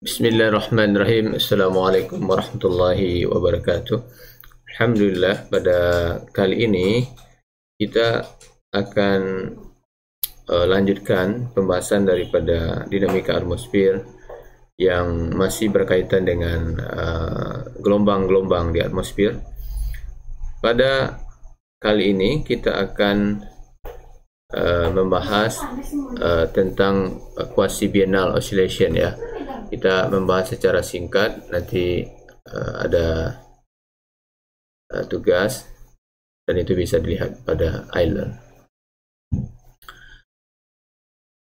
Bismillahirrahmanirrahim. Assalamualaikum warahmatullahi wabarakatuh. Alhamdulillah, pada kali ini kita akan lanjutkan pembahasan daripada dinamika atmosfer yang masih berkaitan dengan gelombang-gelombang di atmosfer. Pada kali ini kita akan membahas tentang quasi-biennial oscillation, ya. Kita membahas secara singkat, nanti ada tugas dan itu bisa dilihat pada iLearn.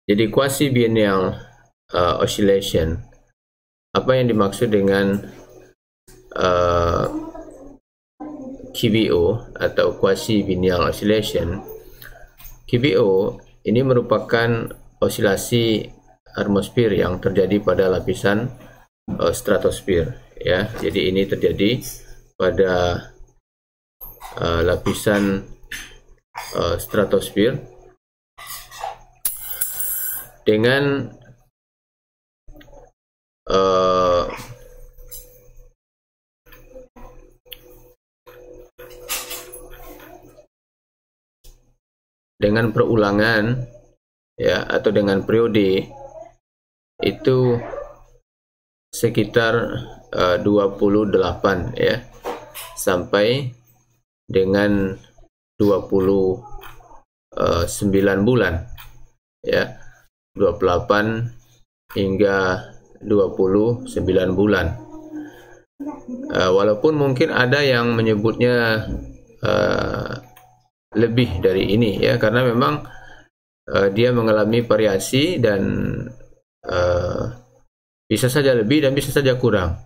Jadi quasi-biennial oscillation, apa yang dimaksud dengan QBO atau quasi-biennial oscillation? QBO ini merupakan osilasi atmosfer yang terjadi pada lapisan stratosfer, ya. Jadi ini terjadi pada lapisan stratosfer dengan perulangan, ya, atau dengan periode itu sekitar 28, ya, sampai dengan 29 bulan, ya, 28 hingga 29 bulan. Walaupun mungkin ada yang menyebutnya lebih dari ini, ya, karena memang dia mengalami variasi dan bisa saja lebih dan bisa saja kurang.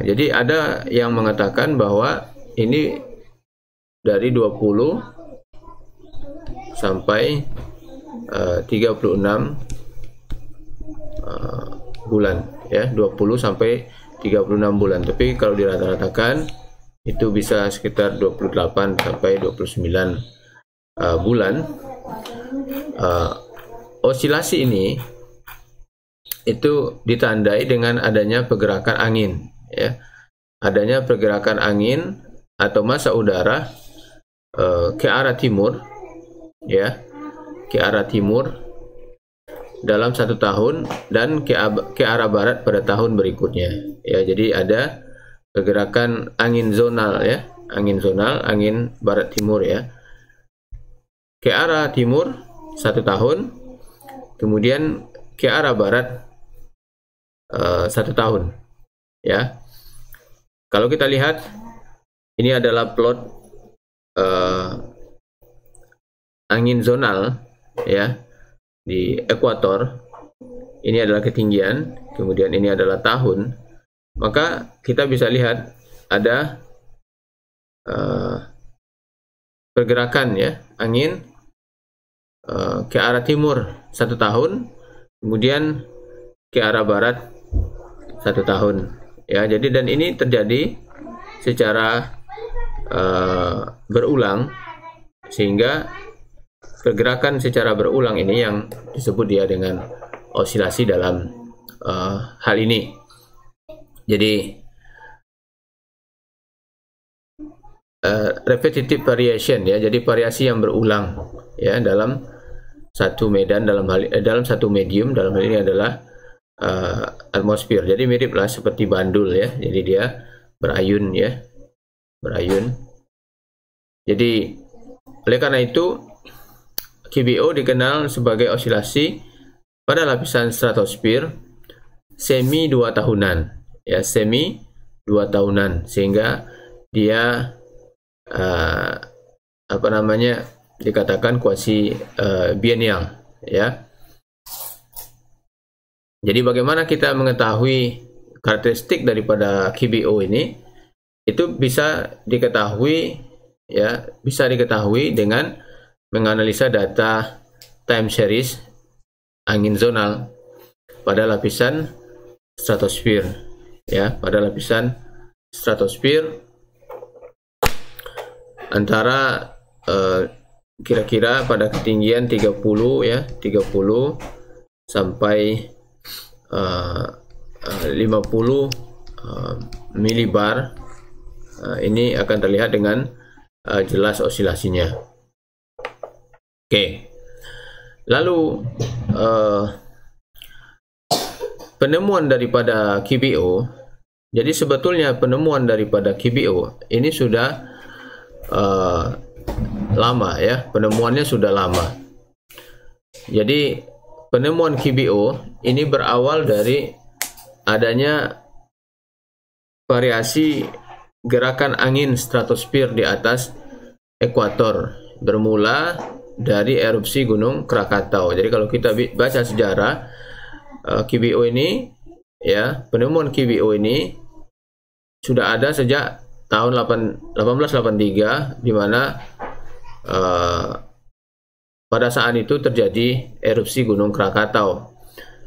Jadi ada yang mengatakan bahwa ini dari 20 sampai 36 bulan, ya, 20 sampai 36 bulan. Tapi kalau dirata-ratakan itu bisa sekitar 28 sampai 29 bulan. Osilasi ini itu ditandai dengan adanya pergerakan angin, ya, adanya pergerakan angin atau massa udara ke arah timur, ya, ke arah timur dalam 1 tahun dan ke arah barat pada tahun berikutnya, ya. Jadi ada pergerakan angin zonal, ya, angin zonal, angin barat timur, ya, ke arah timur 1 tahun, kemudian ke arah barat 1 tahun, ya. Kalau kita lihat, ini adalah plot angin zonal, ya, di ekuator. Ini adalah ketinggian, kemudian ini adalah tahun. Maka kita bisa lihat ada pergerakan, ya, angin ke arah timur 1 tahun, kemudian ke arah barat 1 tahun, ya. Jadi dan ini terjadi secara berulang, sehingga pergerakan secara berulang ini yang disebut dia dengan osilasi dalam hal ini. Jadi repetitive variation, ya, jadi variasi yang berulang, ya, dalam satu medan, dalam satu medium, dalam hal ini adalah atmosfer. Jadi miriplah seperti bandul, ya. Jadi dia berayun, ya, berayun. Jadi oleh karena itu QBO dikenal sebagai osilasi pada lapisan stratosfer semi 2 tahunan, ya, semi 2 tahunan, sehingga dia dikatakan quasi biennial, ya. Jadi bagaimana kita mengetahui karakteristik daripada QBO ini? Itu bisa diketahui, ya, bisa diketahui dengan menganalisa data time series angin zonal pada lapisan stratosfer, ya, pada lapisan stratosfer antara kira-kira pada ketinggian 30, ya, 30 sampai 50 milibar. Ini akan terlihat dengan jelas osilasinya. Oke. Lalu penemuan daripada QBO. Jadi sebetulnya penemuan daripada QBO ini sudah lama ya, penemuannya sudah lama. Jadi penemuan QBO ini berawal dari adanya variasi gerakan angin stratosfer di atas ekuator, bermula dari erupsi Gunung Krakatau. Jadi kalau kita baca sejarah QBO ini ya, penemuan QBO ini sudah ada sejak tahun 1883, di mana pada saat itu terjadi erupsi Gunung Krakatau.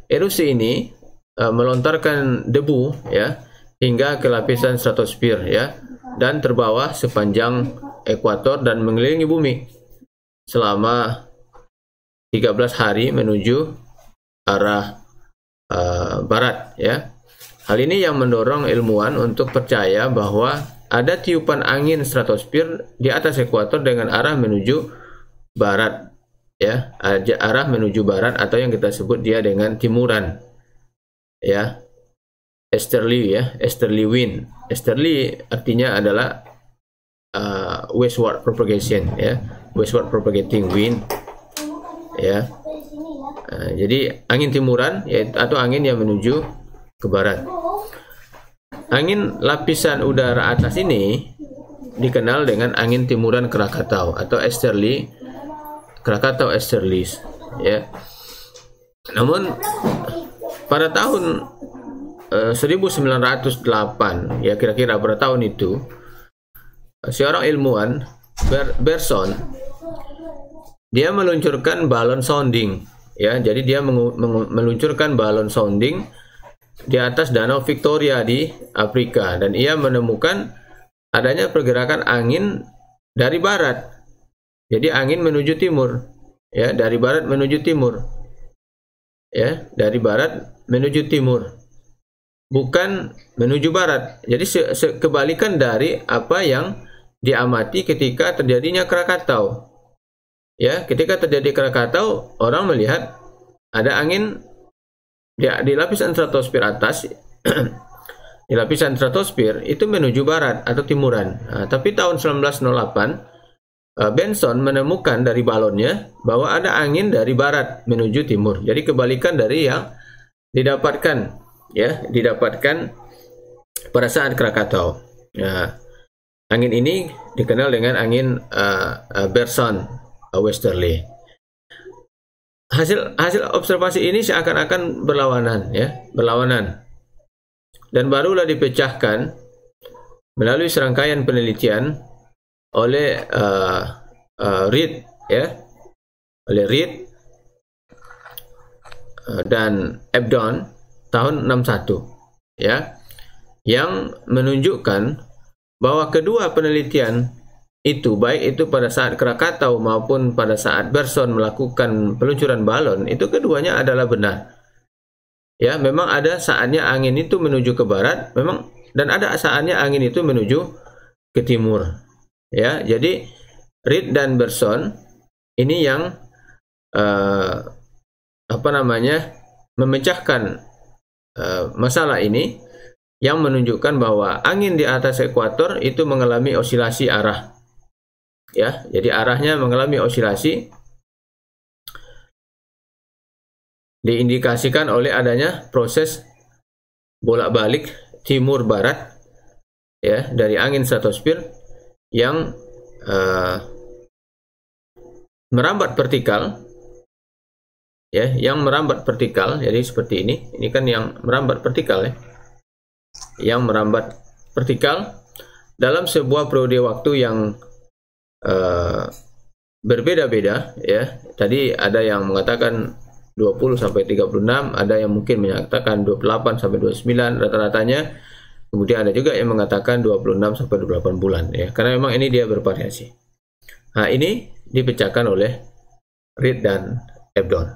Erupsi ini melontarkan debu ya hingga ke lapisan stratosfer ya, dan terbawah sepanjang ekuator dan mengelilingi bumi selama 13 hari menuju arah barat ya. Hal ini yang mendorong ilmuwan untuk percaya bahwa ada tiupan angin stratosfer di atas ekuator dengan arah menuju barat ya, arah menuju barat, atau yang kita sebut dia dengan timuran ya, easterly ya, easterly wind. Easterly artinya adalah westward propagation ya, westward propagating wind ya. Jadi angin timuran yaitu atau angin yang menuju ke barat. Angin lapisan udara atas ini dikenal dengan angin timuran Krakatau atau easterly, Krakatau easterlies ya. Namun pada tahun 1908 ya, kira-kira pada tahun itu seorang ilmuwan Berson dia meluncurkan balon sounding ya. Jadi dia meluncurkan balon sounding di atas Danau Victoria di Afrika, dan ia menemukan adanya pergerakan angin dari barat. Jadi angin menuju timur ya, dari barat menuju timur ya, dari barat menuju timur, bukan menuju barat. Jadi kebalikan dari apa yang diamati ketika terjadinya Krakatau ya. Ketika terjadi Krakatau, orang melihat ada angin di lapisan stratosfer atas di lapisan stratosfer itu menuju barat atau timuran. Tapi tahun 1908 Benson menemukan dari balonnya bahwa ada angin dari barat menuju timur. Jadi kebalikan dari yang didapatkan pada saat Krakatau. Angin ini dikenal dengan angin Berson westerly. Hasil observasi ini seakan-akan berlawanan ya, dan barulah dipecahkan melalui serangkaian penelitian oleh Reid ya, dan Ebdon tahun 61 ya, yang menunjukkan bahwa kedua penelitian itu, baik itu pada saat Krakatau maupun pada saat Berson melakukan peluncuran balon, itu keduanya adalah benar. Ya, memang ada saatnya angin itu menuju ke barat, memang, dan ada saatnya angin itu menuju ke timur. Ya, jadi Reid dan Berson ini yang memecahkan masalah ini, yang menunjukkan bahwa angin di atas ekuator itu mengalami osilasi arah. Ya, jadi arahnya mengalami osilasi, diindikasikan oleh adanya proses bolak-balik timur barat ya dari angin stratosfer yang merambat vertikal ya, jadi seperti ini kan yang merambat vertikal ya, yang merambat vertikal dalam sebuah periode waktu yang berbeda-beda ya. Tadi ada yang mengatakan 20 sampai 36, ada yang mungkin menyatakan 28 sampai 29 rata-ratanya. Kemudian ada juga yang mengatakan 26 sampai 28 bulan ya. Karena memang ini dia bervariasi. Nah, ini dipecahkan oleh Reid dan Ebdon.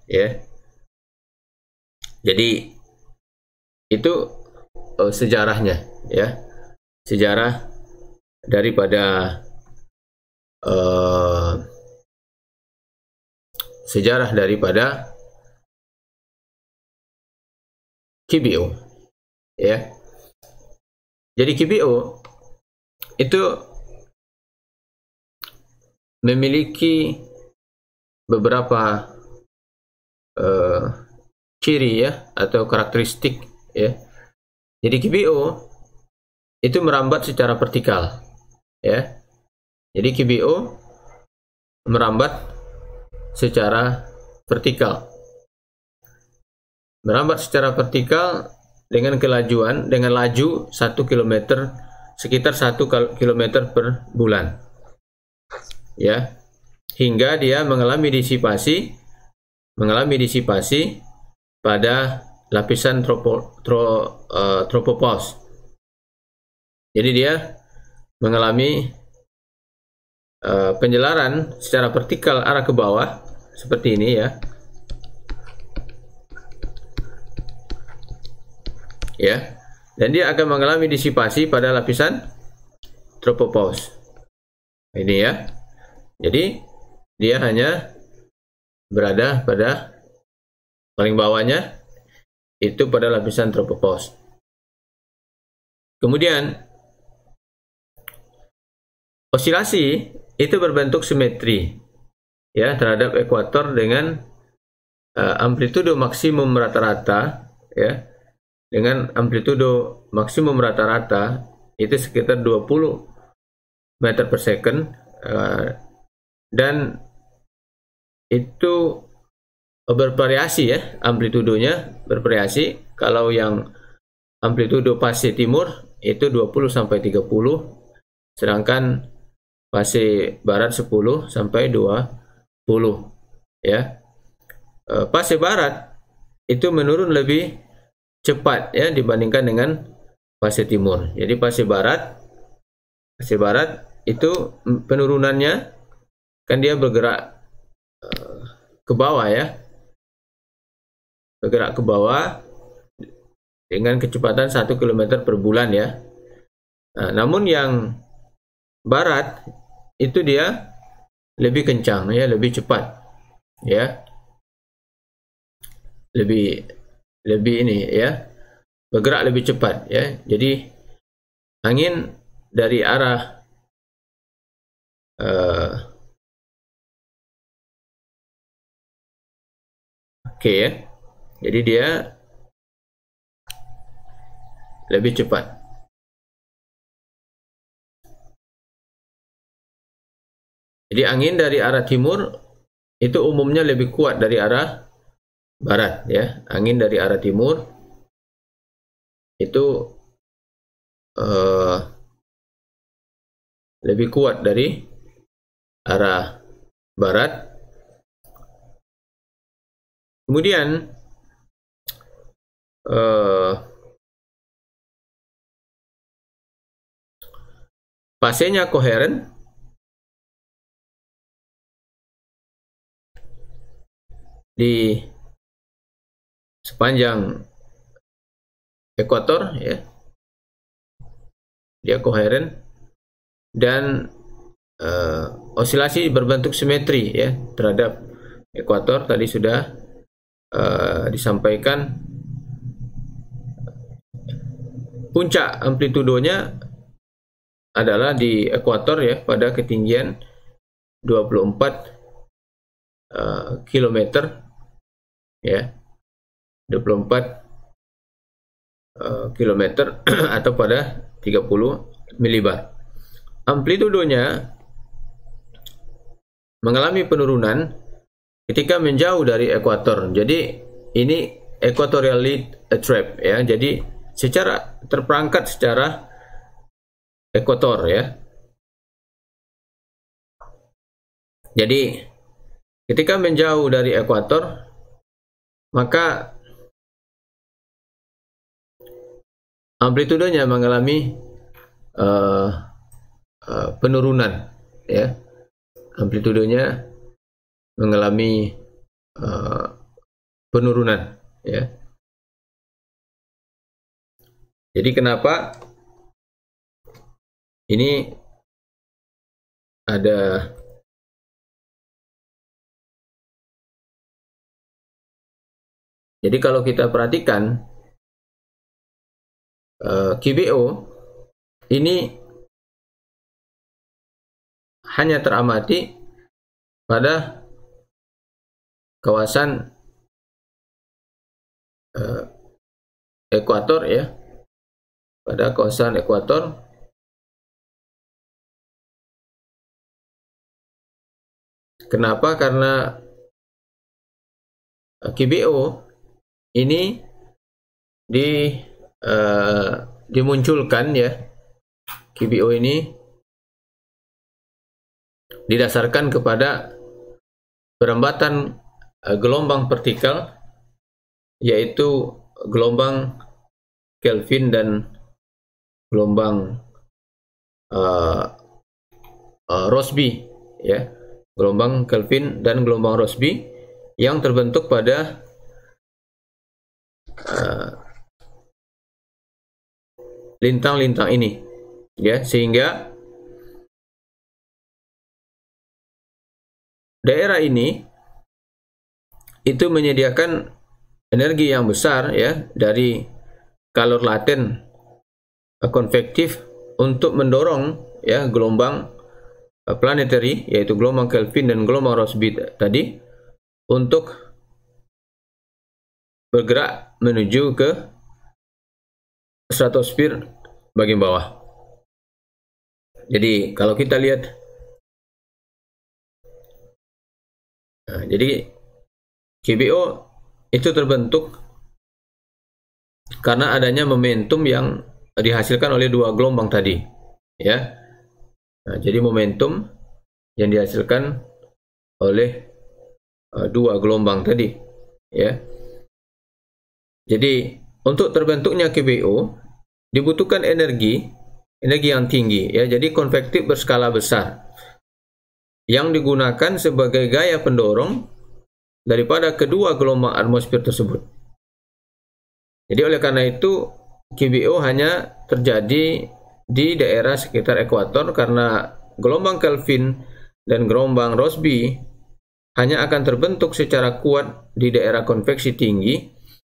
Ya. Jadi Itu sejarahnya, ya, sejarah daripada QBO, ya. Jadi QBO itu memiliki beberapa ciri, ya, atau karakteristik, ya. Jadi QBO itu merambat secara vertikal, ya. Jadi QBO merambat secara vertikal. Merambat secara vertikal dengan laju 1 km, sekitar 1 km per bulan, ya, hingga dia mengalami disipasi pada lapisan tropopause. Jadi dia mengalami penjelaran secara vertikal arah ke bawah seperti ini, ya. Ya, dan dia akan mengalami disipasi pada lapisan tropopause. Ini, ya. Jadi dia hanya berada pada paling bawahnya, itu pada lapisan tropopause. Kemudian osilasi itu berbentuk simetri, ya, terhadap ekuator dengan amplitudo maksimum rata-rata, ya, dengan amplitudo maksimum rata-rata itu sekitar 20 meter per second, dan itu bervariasi, ya, amplitudonya bervariasi. Kalau yang amplitudo fase timur itu 20 sampai 30, sedangkan fase barat 10 sampai 20, ya. Fase barat itu menurun lebih cepat, ya, dibandingkan dengan fase timur. Jadi fase barat itu penurunannya kan dia bergerak ke bawah, ya, bergerak ke bawah dengan kecepatan 1 km per bulan, ya. Nah, namun yang barat itu dia lebih kencang, ya, lebih cepat, ya, lebih ini, ya, bergerak lebih cepat, ya. Jadi angin dari arah ya. Jadi dia lebih cepat. Jadi angin dari arah timur itu umumnya lebih kuat dari arah barat, ya. Angin dari arah timur itu lebih kuat dari arah barat. Kemudian fasenya koheren, di sepanjang ekuator, ya, dia koheren, dan osilasi berbentuk simetri, ya, terhadap ekuator. Tadi sudah disampaikan puncak amplitudonya adalah di ekuator, ya, pada ketinggian 24 km, ya, 24 km atau pada 30 milibar. Amplitudonya mengalami penurunan ketika menjauh dari ekuator. Jadi ini equatorial lead trap, ya. Jadi secara terperangkat secara ekuator, ya. Jadi ketika menjauh dari ekuator, maka amplitudonya mengalami penurunan, ya. Amplitudonya mengalami penurunan, ya. Jadi kenapa ini ada jadi kalau kita perhatikan QBO ini hanya teramati pada kawasan ekuator ya, pada kawasan ekuator. Kenapa? Karena QBO ini dimunculkan ya, QBO ini didasarkan kepada perambatan gelombang partikel, yaitu gelombang Kelvin dan gelombang Rossby ya, gelombang Kelvin dan gelombang Rossby yang terbentuk pada lintang-lintang ini ya, sehingga daerah ini itu menyediakan energi yang besar ya dari kalor laten konvektif untuk mendorong ya gelombang planetary, yaitu gelombang Kelvin dan gelombang Rossby tadi, untuk bergerak menuju ke stratosfer bagian bawah. Jadi kalau kita lihat, jadi QBO itu terbentuk karena adanya momentum yang dihasilkan oleh dua gelombang tadi ya. Jadi momentum yang dihasilkan oleh dua gelombang tadi ya. Jadi untuk terbentuknya QBO dibutuhkan energi yang tinggi ya. Jadi konvektif berskala besar yang digunakan sebagai gaya pendorong daripada kedua gelombang atmosfer tersebut. Jadi oleh karena itu QBO hanya terjadi di daerah sekitar ekuator, karena gelombang Kelvin dan gelombang Rossby hanya akan terbentuk secara kuat di daerah konveksi tinggi,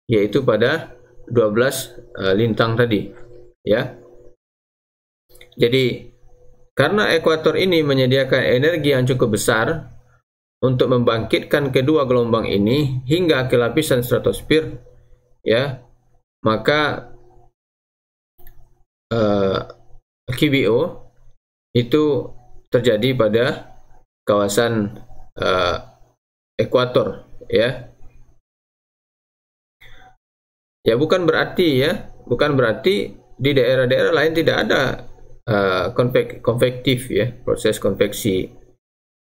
yaitu pada 12 lintang tadi ya. Jadi karena ekuator ini menyediakan energi yang cukup besar untuk membangkitkan kedua gelombang ini hingga ke lapisan stratosfer ya, maka QBO itu terjadi pada kawasan ekuator ya. Ya bukan berarti di daerah-daerah lain tidak ada konvektif ya, proses konveksi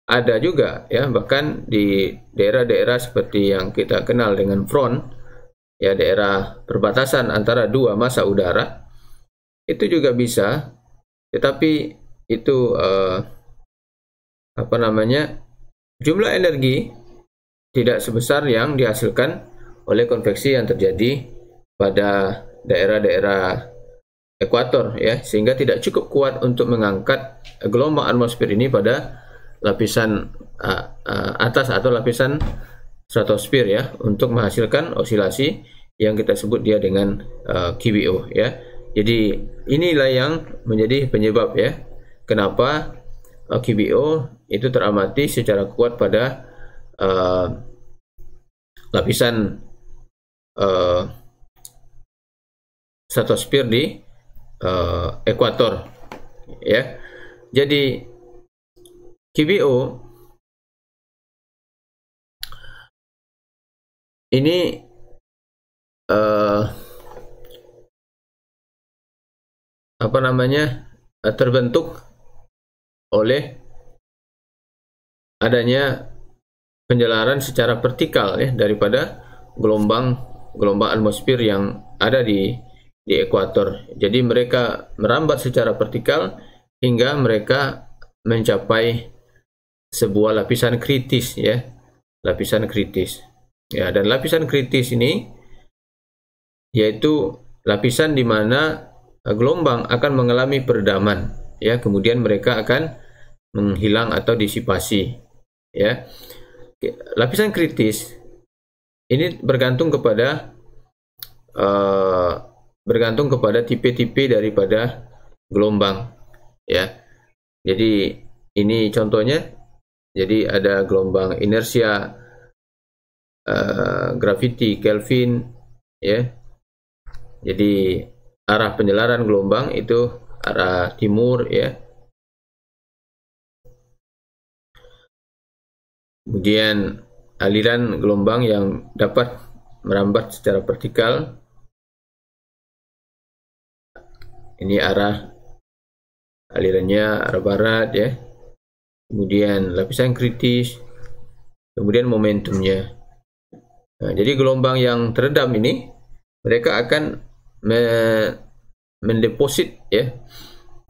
ada juga ya, bahkan di daerah-daerah seperti yang kita kenal dengan front ya, daerah perbatasan antara dua massa udara, itu juga bisa, tetapi itu jumlah energi tidak sebesar yang dihasilkan oleh konveksi yang terjadi pada daerah-daerah ekuator ya, sehingga tidak cukup kuat untuk mengangkat gelombang atmosfer ini pada lapisan atas atau lapisan stratosfer ya, untuk menghasilkan osilasi yang kita sebut dia dengan QBO ya. Jadi inilah yang menjadi penyebab ya, kenapa QBO itu teramati secara kuat pada lapisan stratosfer di ekuator ya. Jadi QBO ini terbentuk oleh adanya penjelaran secara vertikal ya daripada gelombang atmosfer yang ada di ekuator. Jadi mereka merambat secara vertikal hingga mereka mencapai sebuah lapisan kritis ya, lapisan kritis ya. Dan lapisan kritis ini yaitu lapisan di mana gelombang akan mengalami peredaman, ya, kemudian mereka akan menghilang atau disipasi, ya. Lapisan kritis ini bergantung kepada tipe-tipe daripada gelombang, ya. Jadi ini contohnya, jadi ada gelombang inersia, gravity, Kelvin, ya. Jadi arah penjelaran gelombang itu arah timur, ya. Kemudian aliran gelombang yang dapat merambat secara vertikal, ini arah alirannya arah barat, ya. Kemudian lapisan kritis, kemudian momentumnya. Nah, jadi gelombang yang teredam ini mereka akan mendeposit, ya,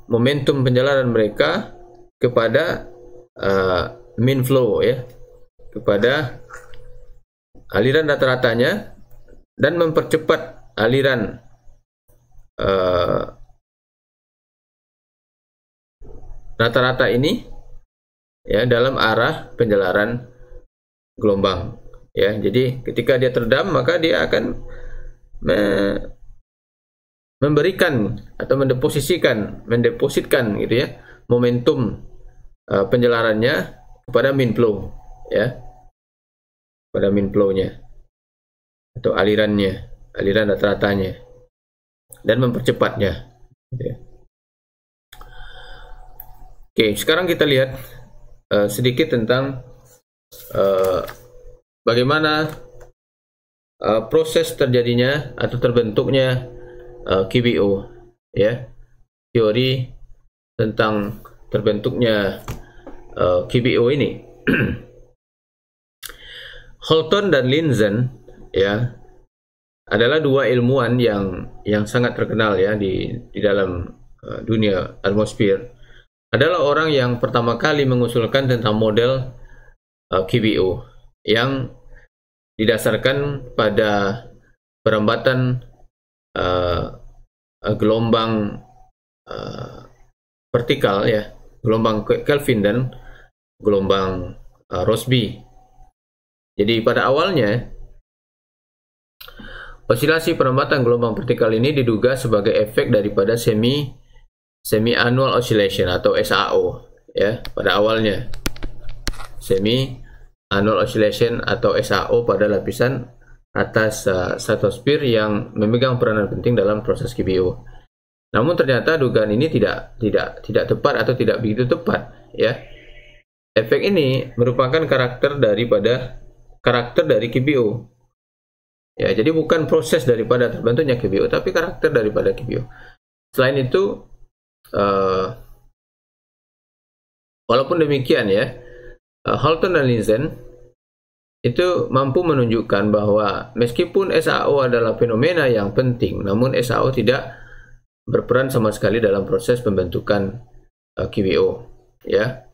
momentum penjalanan mereka kepada mean flow, ya, kepada aliran rata-ratanya, dan mempercepat aliran rata-rata ini, ya, dalam arah penjalaran gelombang, ya. Jadi ketika dia teredam, maka dia akan memberikan atau mendepozitkan gitu, ya, momentum penjelarannya kepada mean flow, ya, pada mean flow-nya atau aliran rata-ratanya, dan mempercepatnya, gitu, ya. Oke, sekarang kita lihat sedikit tentang bagaimana proses terjadinya atau terbentuknya QBO, ya, teori tentang terbentuknya QBO ini. Holton dan Lindzen, ya, adalah dua ilmuwan yang sangat terkenal, ya, di dalam dunia atmosfer. Adalah orang yang pertama kali mengusulkan tentang model QBO yang didasarkan pada perambatan gelombang vertikal, ya, gelombang Kelvin dan gelombang Rossby. Jadi pada awalnya osilasi perambatan gelombang vertikal ini diduga sebagai efek daripada semi-annual oscillation atau SAO, ya, pada awalnya semi-annual oscillation atau SAO pada lapisan atas stratosfer yang memegang peranan penting dalam proses QBO. Namun ternyata dugaan ini tidak tepat atau tidak begitu tepat, ya. Efek ini merupakan karakter dari QBO. Ya, jadi bukan proses daripada terbentuknya QBO, tapi karakter daripada QBO. Selain itu, walaupun demikian, ya, Holton dan Lindzen itu mampu menunjukkan bahwa meskipun SAO adalah fenomena yang penting, namun SAO tidak berperan sama sekali dalam proses pembentukan QBO, ya.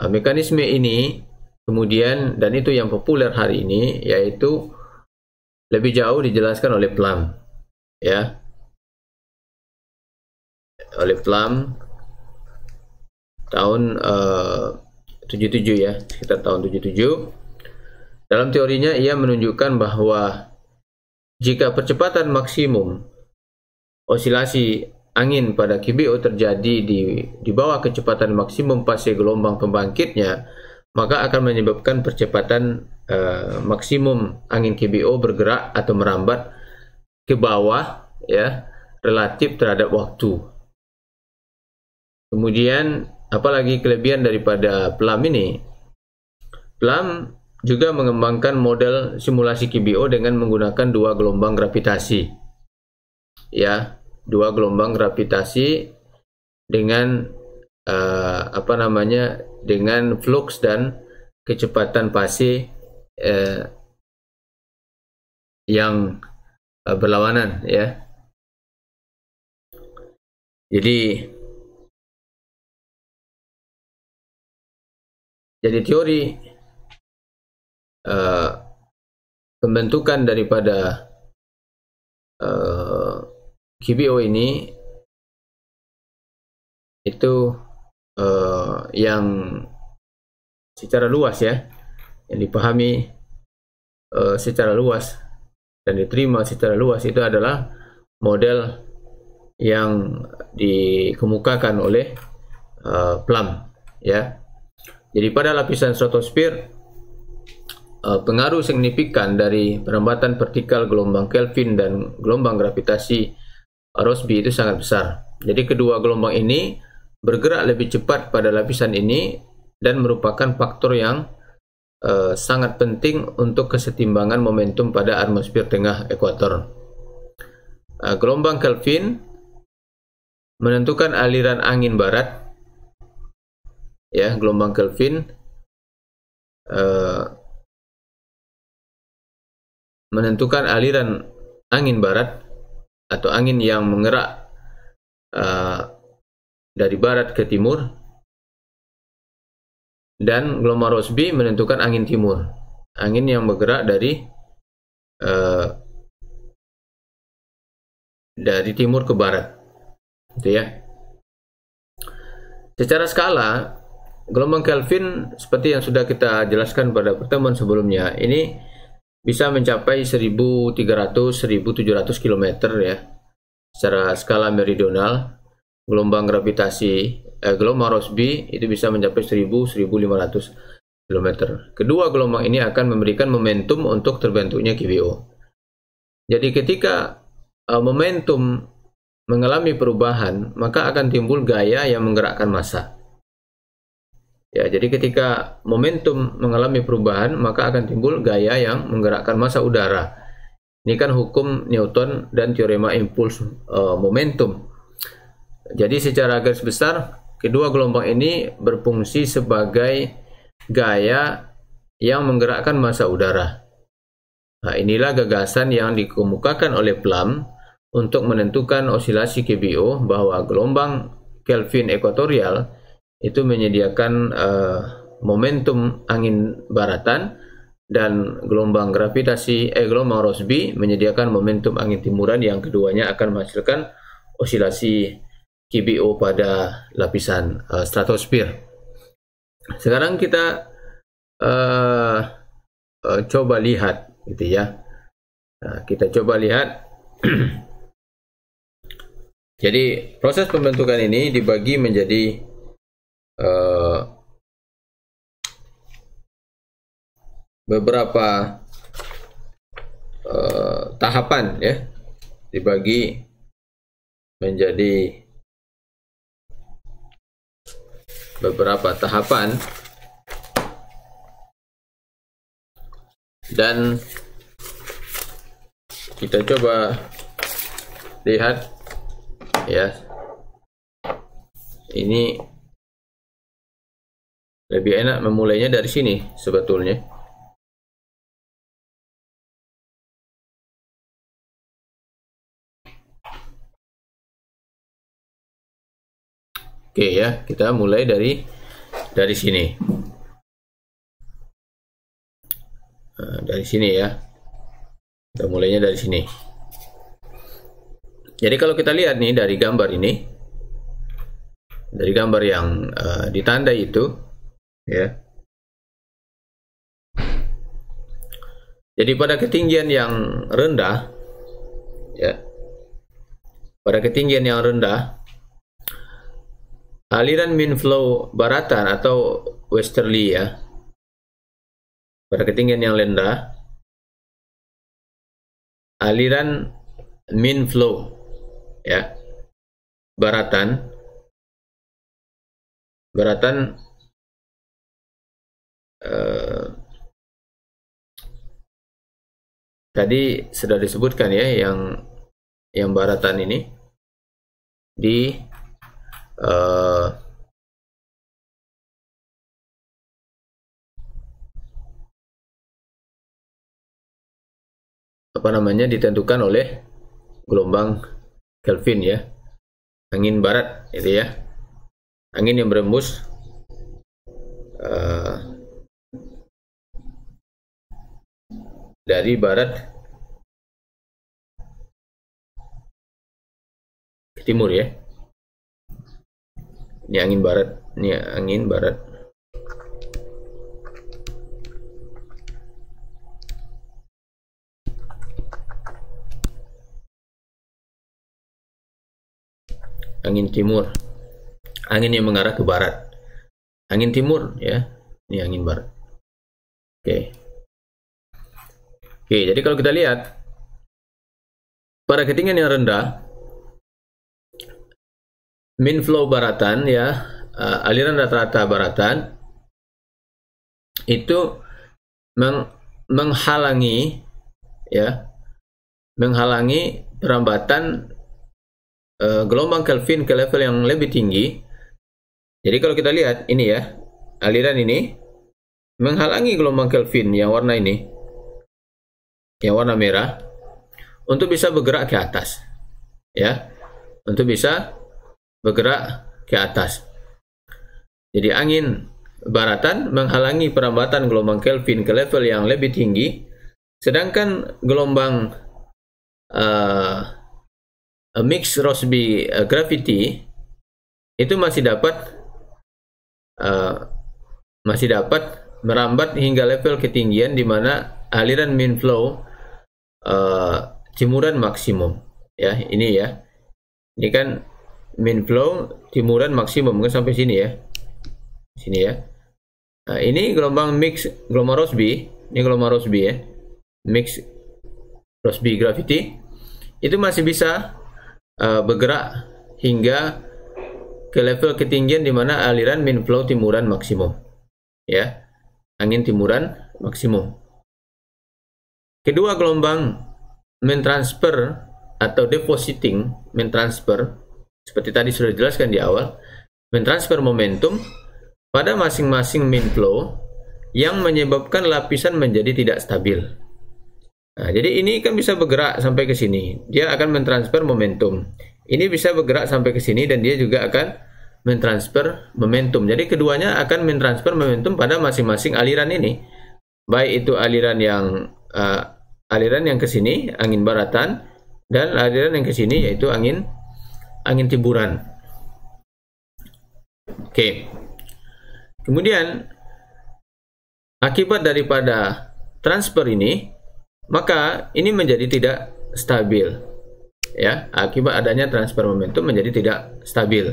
Mekanisme ini kemudian, dan itu yang populer hari ini, yaitu lebih jauh dijelaskan oleh Plum, ya, oleh Plum tahun 77, ya, sekitar tahun 77. Dalam teorinya ia menunjukkan bahwa jika percepatan maksimum osilasi angin pada QBO terjadi di bawah kecepatan maksimum fase gelombang pembangkitnya, maka akan menyebabkan percepatan maksimum angin QBO bergerak atau merambat ke bawah, ya, relatif terhadap waktu. Kemudian apalagi kelebihan daripada Plum ini? Plum juga mengembangkan model simulasi QBO dengan menggunakan dua gelombang gravitasi, ya, dua gelombang gravitasi dengan dengan flux dan kecepatan fase yang berlawanan, ya. Jadi teori pembentukan daripada QBO ini itu yang secara luas ya, yang dipahami secara luas dan diterima secara luas itu adalah model yang dikemukakan oleh Plum ya. Jadi pada lapisan stratosfer pengaruh signifikan dari perlambatan vertikal gelombang Kelvin dan gelombang gravitasi Rossby itu sangat besar. Jadi kedua gelombang ini bergerak lebih cepat pada lapisan ini dan merupakan faktor yang sangat penting untuk kesetimbangan momentum pada atmosfer tengah ekuator. Gelombang Kelvin menentukan aliran angin barat. Ya, gelombang Kelvin menentukan aliran angin barat atau angin yang mengerak dari barat ke timur, dan gelombang Rossby menentukan angin timur, angin yang bergerak dari timur ke barat, gitu ya. Secara skala, gelombang Kelvin seperti yang sudah kita jelaskan pada pertemuan sebelumnya, ini bisa mencapai 1.300-1.700 km ya, secara skala meridional. Gelombang gelombang Rossby itu bisa mencapai 1.000-1.500 km. Kedua gelombang ini akan memberikan momentum untuk terbentuknya QBO. Jadi ketika momentum mengalami perubahan, maka akan timbul gaya yang menggerakkan massa. Ya, jadi ketika momentum mengalami perubahan, maka akan timbul gaya yang menggerakkan massa udara. Ini kan hukum Newton dan teorema impuls momentum. Jadi secara garis besar, kedua gelombang ini berfungsi sebagai gaya yang menggerakkan massa udara. Nah, inilah gagasan yang dikemukakan oleh Plum untuk menentukan osilasi QBO, bahwa gelombang Kelvin ekuatorial itu menyediakan momentum angin baratan, dan gelombang Rossby menyediakan momentum angin timuran, yang keduanya akan menghasilkan osilasi QBO pada lapisan stratosfer. Sekarang kita coba lihat, gitu ya. Nah, kita coba lihat. Jadi proses pembentukan ini dibagi menjadi beberapa tahapan ya, dibagi menjadi beberapa tahapan, dan kita coba lihat ya. Ini lebih enak memulainya dari sini sebetulnya. Oke ya, kita mulai dari sini. Nah, dari sini ya. Kita mulainya dari sini. Jadi kalau kita lihat nih dari gambar ini, dari gambar yang ditandai itu, ya. Jadi pada ketinggian yang rendah, ya. Pada ketinggian yang rendah, aliran mean flow baratan atau westerly ya, pada ketinggian yang rendah, aliran mean flow ya, baratan tadi sudah disebutkan ya, yang baratan ini di ditentukan oleh gelombang Kelvin ya, angin barat itu ya, angin yang berembus dari barat ke timur ya. Ini angin barat, ini angin barat. Angin timur, angin yang mengarah ke barat. Angin timur ya, ini angin barat. Oke. Oke, jadi kalau kita lihat pada ketinggian yang rendah, mean flow baratan ya, aliran rata-rata baratan itu menghalangi ya, menghalangi perambatan gelombang Kelvin ke level yang lebih tinggi. Jadi kalau kita lihat ini ya, aliran ini menghalangi gelombang Kelvin yang warna ini, yang warna merah, untuk bisa bergerak ke atas ya, untuk bisa bergerak ke atas. Jadi angin baratan menghalangi perambatan gelombang Kelvin ke level yang lebih tinggi, sedangkan gelombang mixed Rossby gravity itu masih dapat merambat hingga level ketinggian di mana aliran mean flow timuran maksimum ya. Ini ya, ini kan mean flow timuran maksimum kan sampai sini ya, sini ya. Nah, ini gelombang mix, gelombang Rossby, ini gelombang Rossby ya, mix Rossby gravity itu masih bisa bergerak hingga ke level ketinggian di mana aliran mean flow timuran maksimum ya, angin timuran maksimum. Kedua gelombang mean transfer atau depositing mean transfer, seperti tadi sudah dijelaskan di awal, mean transfer momentum pada masing-masing mean flow yang menyebabkan lapisan menjadi tidak stabil. Nah, jadi ini kan bisa bergerak sampai ke sini, dia akan mentransfer momentum. Ini bisa bergerak sampai ke sini dan dia juga akan mentransfer momentum. Jadi keduanya akan mentransfer momentum pada masing-masing aliran ini. Baik itu aliran yang ke sini, angin baratan, dan aliran yang ke sini yaitu angin timuran. Oke. Kemudian akibat daripada transfer ini, maka ini menjadi tidak stabil ya, akibat adanya transfer momentum menjadi tidak stabil.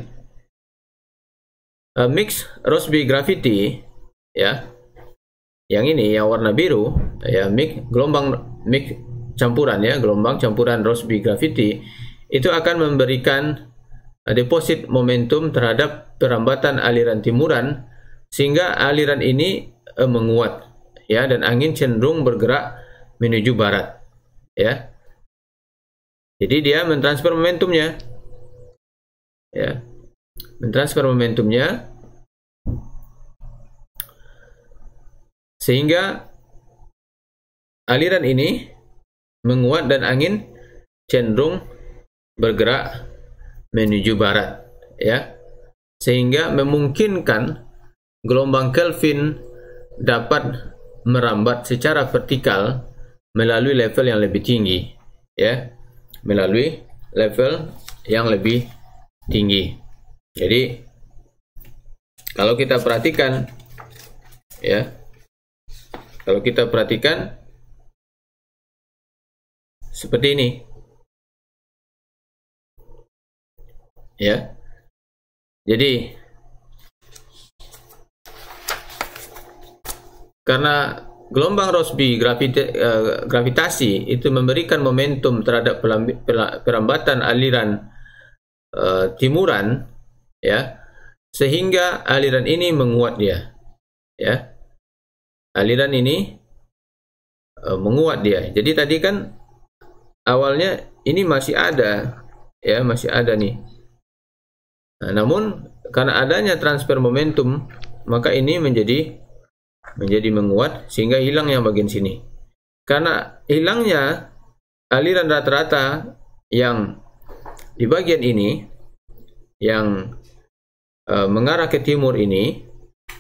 Mix Rossby gravity ya, yang ini yang warna biru ya, gelombang campuran ya, gelombang campuran Rossby gravity itu akan memberikan deposit momentum terhadap perambatan aliran timuran sehingga aliran ini menguat ya, dan angin cenderung bergerak menuju barat ya. Jadi dia mentransfer momentumnya ya, mentransfer momentumnya sehingga aliran ini menguat dan angin cenderung bergerak menuju barat ya, sehingga memungkinkan gelombang Kelvin dapat merambat secara vertikal melalui level yang lebih tinggi ya, melalui level yang lebih tinggi. Jadi kalau kita perhatikan ya, kalau kita perhatikan seperti ini ya. Jadi karena gelombang Rossby gravitasi itu memberikan momentum terhadap perambatan aliran timuran ya, sehingga aliran ini menguat dia ya, aliran ini menguat dia. Jadi tadi kan awalnya ini masih ada ya, masih ada nih. Nah, namun karena adanya transfer momentum, maka ini menjadi menguat sehingga hilang yang bagian sini. Karena hilangnya aliran rata-rata yang di bagian ini yang mengarah ke timur ini,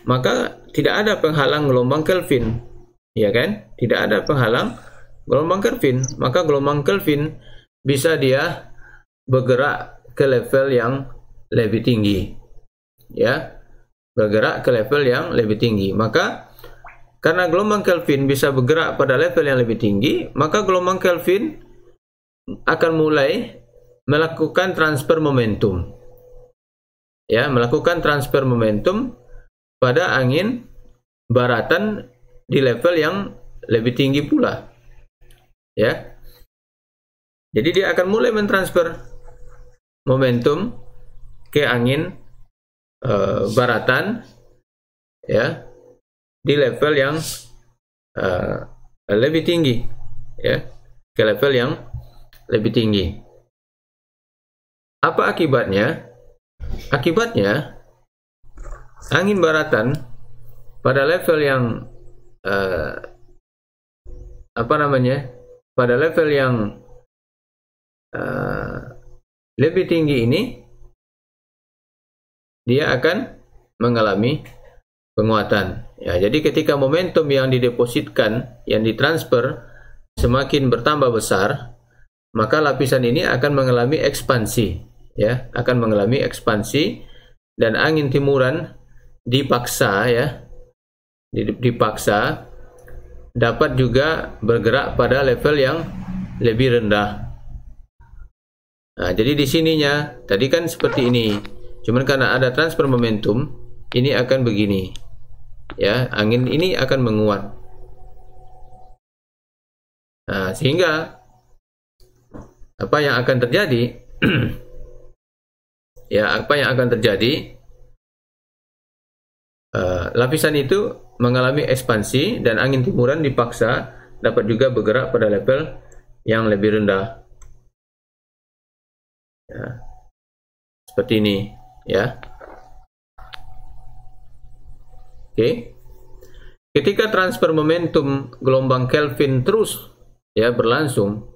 maka tidak ada penghalang gelombang Kelvin, ya kan? Tidak ada penghalang gelombang Kelvin, maka gelombang Kelvin bisa dia bergerak ke level yang lebih tinggi, ya, bergerak ke level yang lebih tinggi. Maka karena gelombang Kelvin bisa bergerak pada level yang lebih tinggi, maka gelombang Kelvin akan mulai melakukan transfer momentum, ya, melakukan transfer momentum pada angin baratan di level yang lebih tinggi pula, ya. Jadi dia akan mulai mentransfer momentum ke angin baratan, ya, di level yang lebih tinggi, ya, ke level yang lebih tinggi. Apa akibatnya? Akibatnya angin baratan pada level yang pada level yang lebih tinggi ini, dia akan mengalami penguatan. Ya, jadi ketika momentum yang didepositkan, yang ditransfer semakin bertambah besar, maka lapisan ini akan mengalami ekspansi, ya, akan mengalami ekspansi, dan angin timuran dipaksa, ya, dipaksa dapat juga bergerak pada level yang lebih rendah. Nah, jadi di sininya tadi kan seperti ini, cuman karena ada transfer momentum, ini akan begini, ya, angin ini akan menguat. Nah, sehingga apa yang akan terjadi? Ya, apa yang akan terjadi? Lapisan itu mengalami ekspansi dan angin timuran dipaksa dapat juga bergerak pada level yang lebih rendah. Ya, seperti ini, ya. Oke. Ketika transfer momentum gelombang Kelvin terus, ya, berlangsung,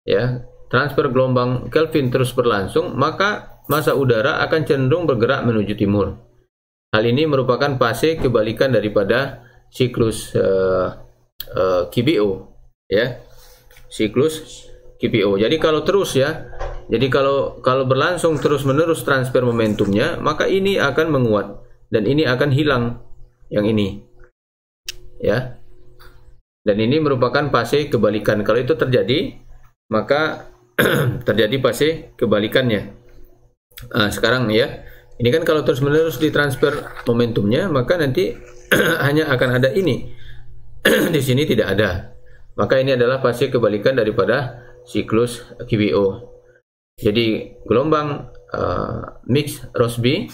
ya, transfer gelombang Kelvin terus berlangsung, maka massa udara akan cenderung bergerak menuju timur. Hal ini merupakan fase kebalikan daripada siklus KBO, ya, siklus KBO. Jadi kalau terus, ya, jadi kalau berlangsung terus menerus transfer momentumnya, maka ini akan menguat dan ini akan hilang yang ini, ya. Dan ini merupakan fase kebalikan. Kalau itu terjadi, maka terjadi fase kebalikannya. Nah, sekarang, ya, ini kan kalau terus menerus ditransfer momentumnya, maka nanti hanya akan ada ini. Di sini tidak ada. Maka ini adalah fase kebalikan daripada siklus KBO. Jadi gelombang mix Rossby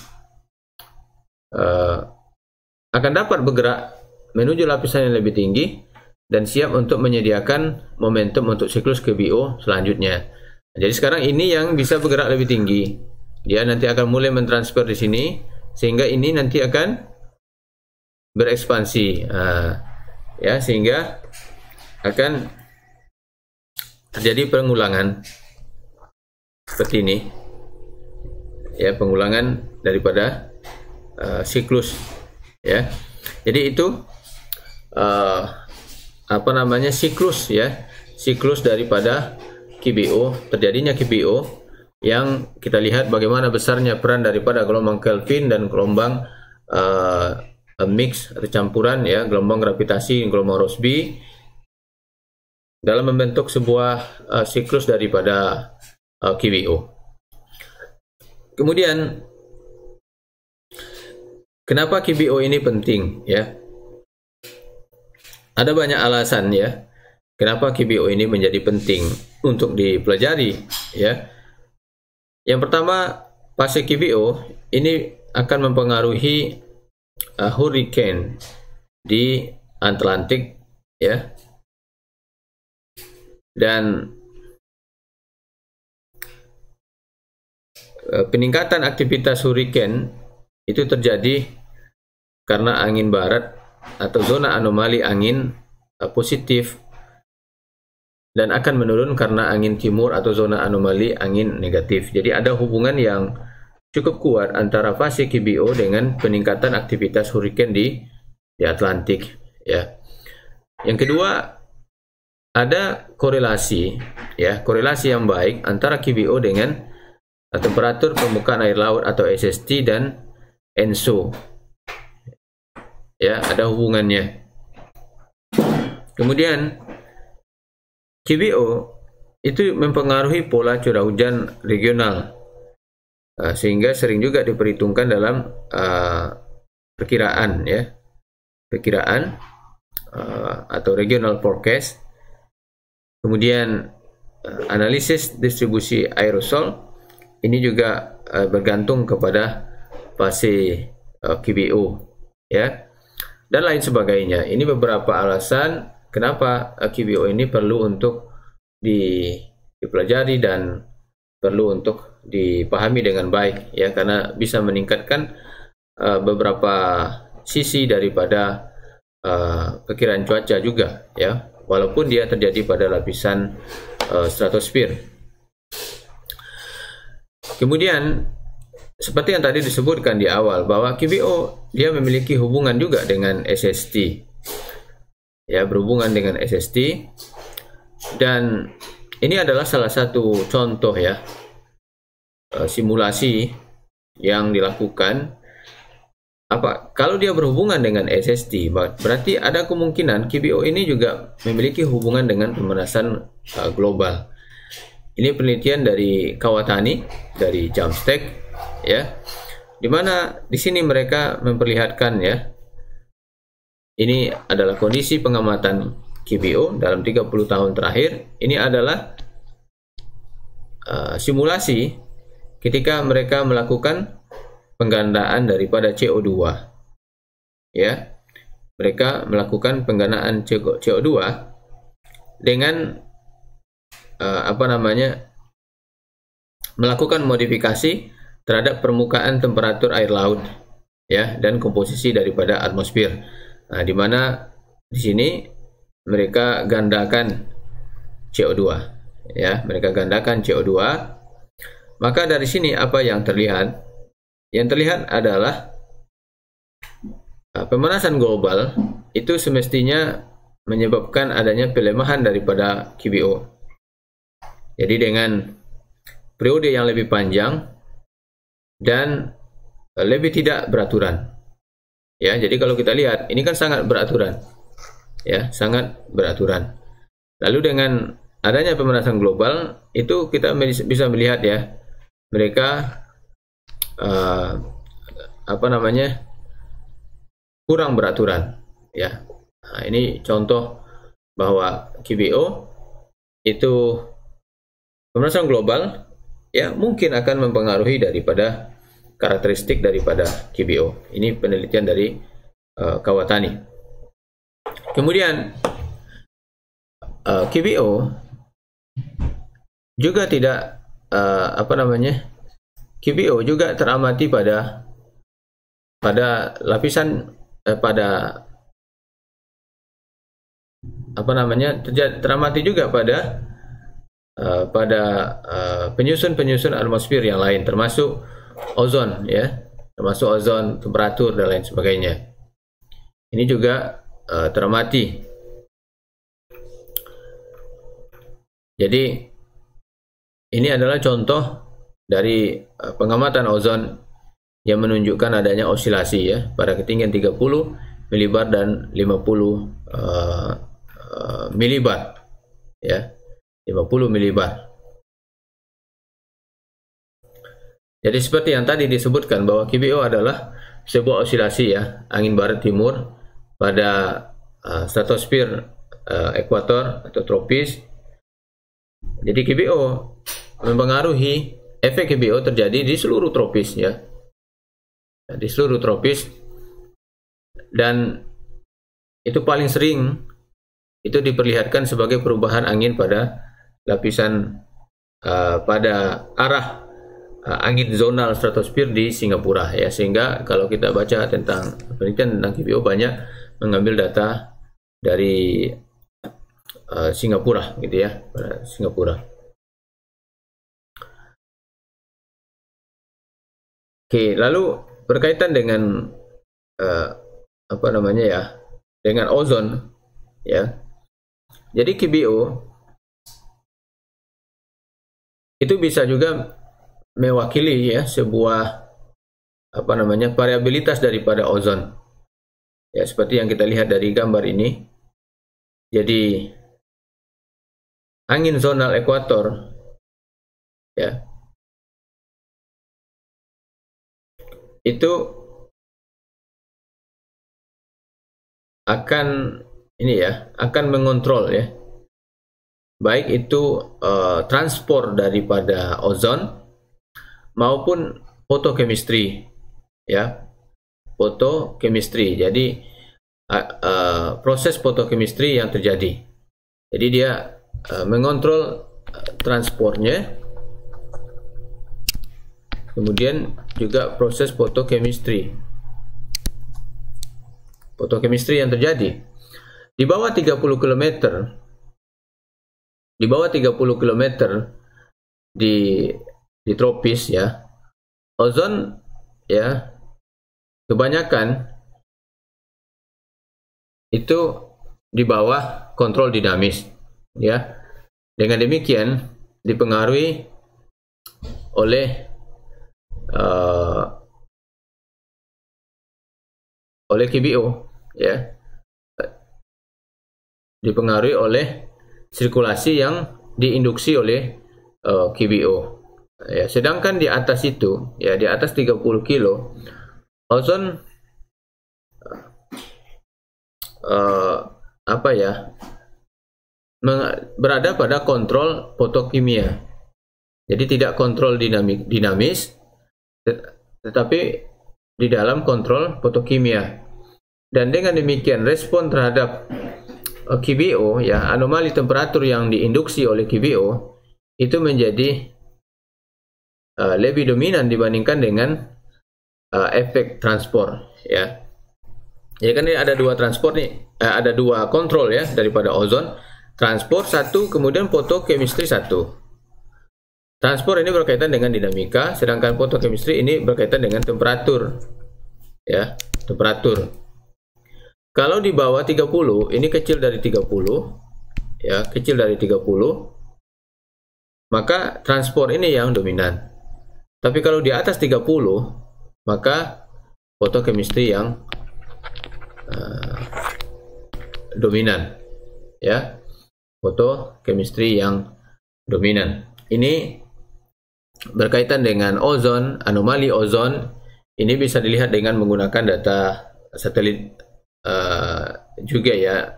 akan dapat bergerak menuju lapisan yang lebih tinggi dan siap untuk menyediakan momentum untuk siklus KBO selanjutnya. Jadi sekarang ini yang bisa bergerak lebih tinggi. Dia nanti akan mulai mentransfer di sini, sehingga ini nanti akan berekspansi, ya, sehingga akan terjadi pengulangan seperti ini, ya, pengulangan daripada siklus, ya. Jadi itu siklus, ya, siklus daripada KBO, terjadinya KBO, yang kita lihat bagaimana besarnya peran daripada gelombang Kelvin dan gelombang mix atau campuran, ya, gelombang gravitasi, gelombang Rossby dalam membentuk sebuah siklus daripada KBO. Kemudian kenapa KBO ini penting, ya? Ada banyak alasan, ya, kenapa KBO ini menjadi penting untuk dipelajari, ya. Yang pertama, fase KBO ini akan mempengaruhi hurricane di Atlantik, ya. Dan peningkatan aktivitas hurricane itu terjadi karena angin barat atau zona anomali angin positif, dan akan menurun karena angin timur atau zona anomali angin negatif. Jadi ada hubungan yang cukup kuat antara fase KBO dengan peningkatan aktivitas hurricane di Atlantik, ya. Yang kedua, ada korelasi, ya, korelasi yang baik antara KBO dengan temperatur permukaan air laut atau SST dan ENSO. Ya, ada hubungannya. Kemudian QBO itu mempengaruhi pola curah hujan regional, sehingga sering juga diperhitungkan dalam perkiraan, ya, perkiraan atau regional forecast. Kemudian analisis distribusi aerosol ini juga bergantung kepada fase QBO, ya, dan lain sebagainya. Ini beberapa alasan kenapa QBO ini perlu untuk dipelajari dan perlu untuk dipahami dengan baik, ya, karena bisa meningkatkan beberapa sisi daripada perkiraan cuaca juga, ya, walaupun dia terjadi pada lapisan stratosfer. Kemudian seperti yang tadi disebutkan di awal, bahwa QBO dia memiliki hubungan juga dengan SST, ya, berhubungan dengan SST, dan ini adalah salah satu contoh, ya, simulasi yang dilakukan. Kalau dia berhubungan dengan SST, berarti ada kemungkinan QBO ini juga memiliki hubungan dengan pemanasan global. Ini penelitian dari Kawatani, dari Jamstec, ya, dimana di sini mereka memperlihatkan, ya, ini adalah kondisi pengamatan QBO dalam 30 tahun terakhir. Ini adalah simulasi ketika mereka melakukan penggandaan daripada CO2, ya, mereka melakukan penggandaan CO2 dengan melakukan modifikasi terhadap permukaan temperatur air laut, ya, dan komposisi daripada atmosfer. Nah, di mana di sini mereka gandakan CO2, ya, mereka gandakan CO2. Maka dari sini apa yang terlihat? Yang terlihat adalah pemanasan global itu semestinya menyebabkan adanya pelemahan daripada QBO. Jadi dengan periode yang lebih panjang dan lebih tidak beraturan, ya. Jadi kalau kita lihat, ini kan sangat beraturan, ya, sangat beraturan. Lalu dengan adanya pemanasan global itu kita bisa melihat, ya, mereka kurang beraturan, ya. Nah, ini contoh bahwa QBO itu pemanasan global, ya, mungkin akan mempengaruhi daripada karakteristik daripada QBO. Ini penelitian dari Kawatani. Kemudian QBO juga tidak QBO juga teramati pada lapisan teramati juga pada penyusun atmosfer yang lain, termasuk ozon, ya, termasuk ozon, temperatur dan lain sebagainya. Ini juga teramati. Jadi ini adalah contoh dari pengamatan ozon yang menunjukkan adanya osilasi, ya, pada ketinggian 30 milibar dan 50 milibar, ya, 50 milibar. Jadi seperti yang tadi disebutkan bahwa QBO adalah sebuah osilasi, ya, angin barat timur pada stratosfer ekuator atau tropis. Jadi QBO mempengaruhi, efek QBO terjadi di seluruh tropis, ya, di seluruh tropis, dan itu paling sering itu diperlihatkan sebagai perubahan angin pada lapisan pada arah angin zonal stratosfer di Singapura, ya, sehingga kalau kita baca tentang penelitian tentang QBO banyak mengambil data dari Singapura, gitu, ya, Singapura. Oke, lalu berkaitan dengan dengan ozon, ya. Jadi QBO itu bisa juga mewakili ya sebuah variabilitas daripada ozon. Ya, seperti yang kita lihat dari gambar ini. Jadi angin zonal ekuator ya itu akan akan mengontrol ya, baik itu transport daripada ozon maupun fotokemistri ya, fotokemistri. Jadi proses fotokemistri yang terjadi. Jadi dia mengontrol transportnya, kemudian juga proses fotokemistri yang terjadi di bawah 30 km di tropis ya. Ozon ya kebanyakan itu di bawah kontrol dinamis ya. Dengan demikian dipengaruhi oleh KBO ya, dipengaruhi oleh sirkulasi yang diinduksi oleh KBO ya. Sedangkan di atas itu ya, di atas 30 kilo ozon berada pada kontrol fotokimia. Jadi tidak kontrol dinamis, tetapi di dalam kontrol fotokimia. Dan dengan demikian respon terhadap KBO ya, anomali temperatur yang diinduksi oleh KBO itu menjadi lebih dominan dibandingkan dengan efek transport ya. Ya kan ini ada dua transport nih, ada dua kontrol ya daripada ozon. Transport satu, kemudian fotokemistri satu. Transport ini berkaitan dengan dinamika, sedangkan fotokemistri ini berkaitan dengan temperatur ya, temperatur. Kalau di bawah 30, ini kecil dari 30 ya, kecil dari 30, maka transport ini yang dominan. Tapi kalau di atas 30, maka fotokemistri yang dominan ya, fotokemistri yang dominan. Ini berkaitan dengan ozon, anomali ozon. Ini bisa dilihat dengan menggunakan data satelit juga ya,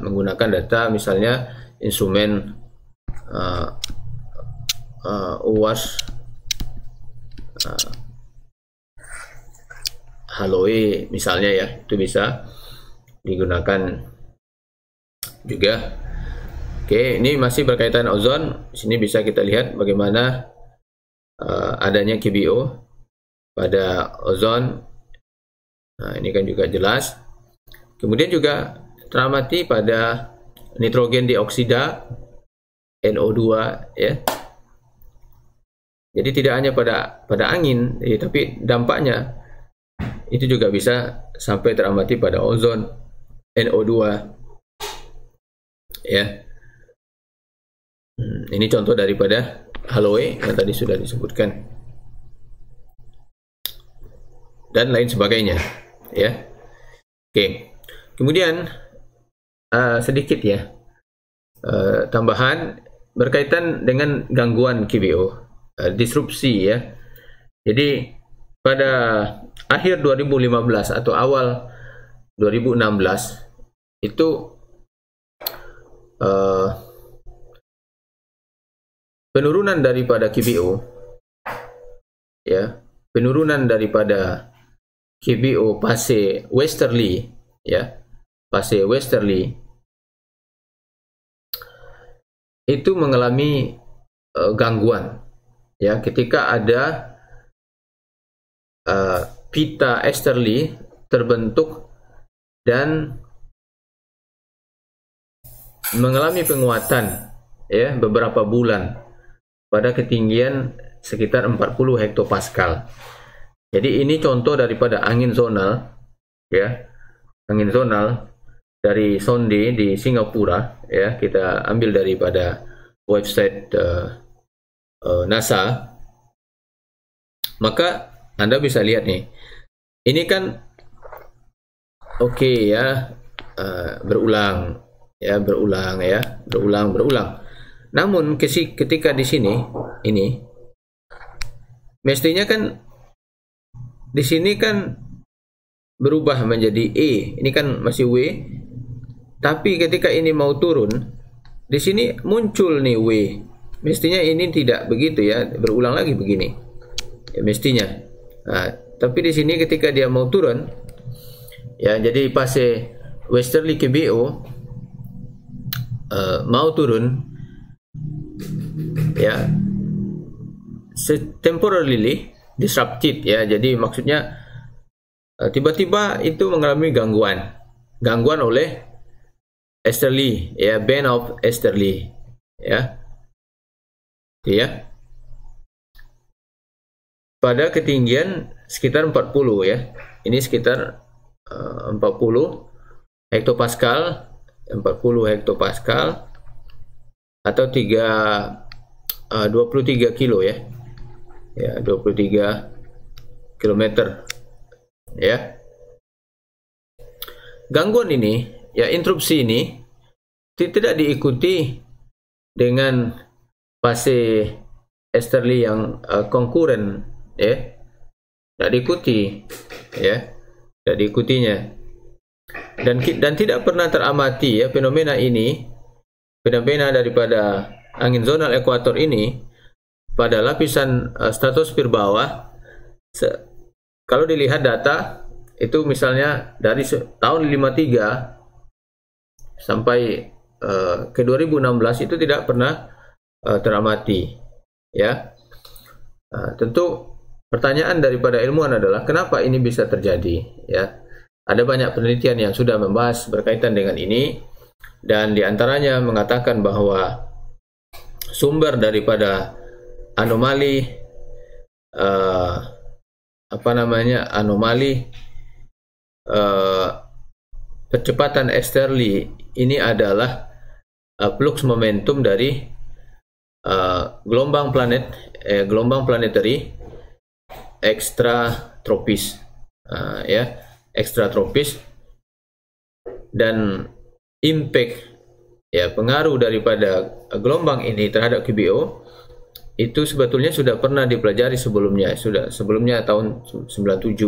menggunakan data misalnya instrumen UAS Haloe misalnya ya, itu bisa digunakan juga. Oke, ini masih berkaitan ozon. Di sini bisa kita lihat bagaimana adanya KBO pada ozon. Nah, ini kan juga jelas. Kemudian juga teramati pada nitrogen dioksida NO2 ya. Jadi tidak hanya pada angin, tapi dampaknya itu juga bisa sampai teramati pada ozon NO2 ya. Ini contoh daripada Haloe yang tadi sudah disebutkan dan lain sebagainya ya. Oke. Kemudian sedikit ya tambahan berkaitan dengan gangguan KBO, disrupsi ya. Jadi pada akhir 2015 atau awal 2016 itu penurunan daripada KBO ya, penurunan daripada KBO fase westerly ya, fase westerly itu mengalami gangguan ya, ketika ada pita easterly terbentuk dan mengalami penguatan ya beberapa bulan pada ketinggian sekitar 40 hektopascal. Jadi ini contoh daripada angin zonal ya, angin zonal dari sonde di Singapura ya, kita ambil daripada website NASA. Maka Anda bisa lihat nih, ini kan oke ya, berulang ya, berulang. Namun ketika di sini ini mestinya kan di sini kan berubah menjadi E. Ini kan masih W. Tapi ketika ini mau turun, di sini muncul nih W. Mestinya ini tidak begitu ya, berulang lagi begini. Ya, mestinya. Nah, tapi di sini ketika dia mau turun, ya jadi fase westerly KBO mau turun, ya temporarily disrupted ya. Jadi maksudnya tiba-tiba itu mengalami gangguan oleh easterly ya, band of easterly ya. Ya. Pada ketinggian sekitar 40 ya. Ini sekitar 40 hektopascal, 40 hektopascal atau 23 kilo ya. Ya, 23 kilometer ya. Gangguan ini ya, interupsi ini tidak diikuti dengan fase easterly yang konkuren ya, tidak diikuti ya, tidak diikutinya, dan tidak pernah teramati ya fenomena daripada angin zonal ekuator ini pada lapisan stratosfer bawah. Kalau dilihat data itu misalnya dari tahun 53 sampai ke 2016 itu tidak pernah teramati ya. Tentu pertanyaan daripada ilmuwan adalah kenapa ini bisa terjadi ya. Ada banyak penelitian yang sudah membahas berkaitan dengan ini, dan diantaranya mengatakan bahwa sumber daripada anomali percepatan easterly ini adalah flux momentum dari gelombang planetary ekstratropis ya, ekstratropis, dan impact ya, pengaruh daripada gelombang ini terhadap QBO itu sebetulnya sudah pernah dipelajari sebelumnya tahun 97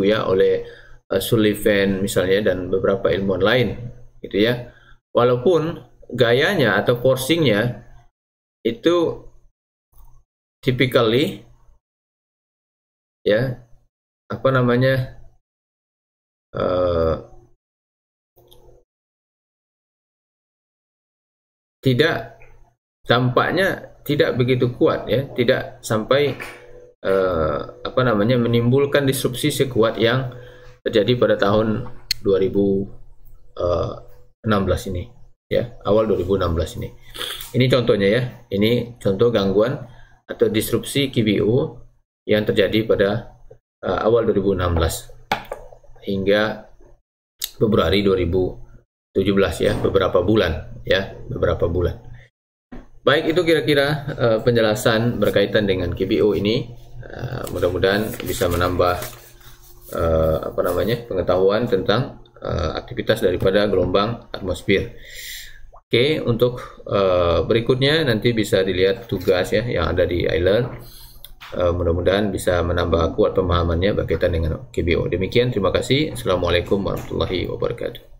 ya oleh Sullivan misalnya dan beberapa ilmuwan lain gitu ya. Walaupun gayanya atau forcingnya itu typically ya tampaknya tidak begitu kuat ya, tidak sampai menimbulkan disrupsi sekuat yang terjadi pada tahun 2016 ini ya, awal 2016 ini. Ini contohnya ya, ini contoh gangguan atau disrupsi QBO yang terjadi pada awal 2016 hingga Februari 2017 ya, beberapa bulan. Baik, itu kira-kira penjelasan berkaitan dengan QBO ini. Mudah-mudahan bisa menambah pengetahuan tentang aktivitas daripada gelombang atmosfer. Oke, untuk berikutnya nanti bisa dilihat tugas ya yang ada di iLearn. Mudah-mudahan bisa menambah kuat pemahamannya berkaitan dengan QBO. Demikian, terima kasih. Assalamualaikum warahmatullahi wabarakatuh.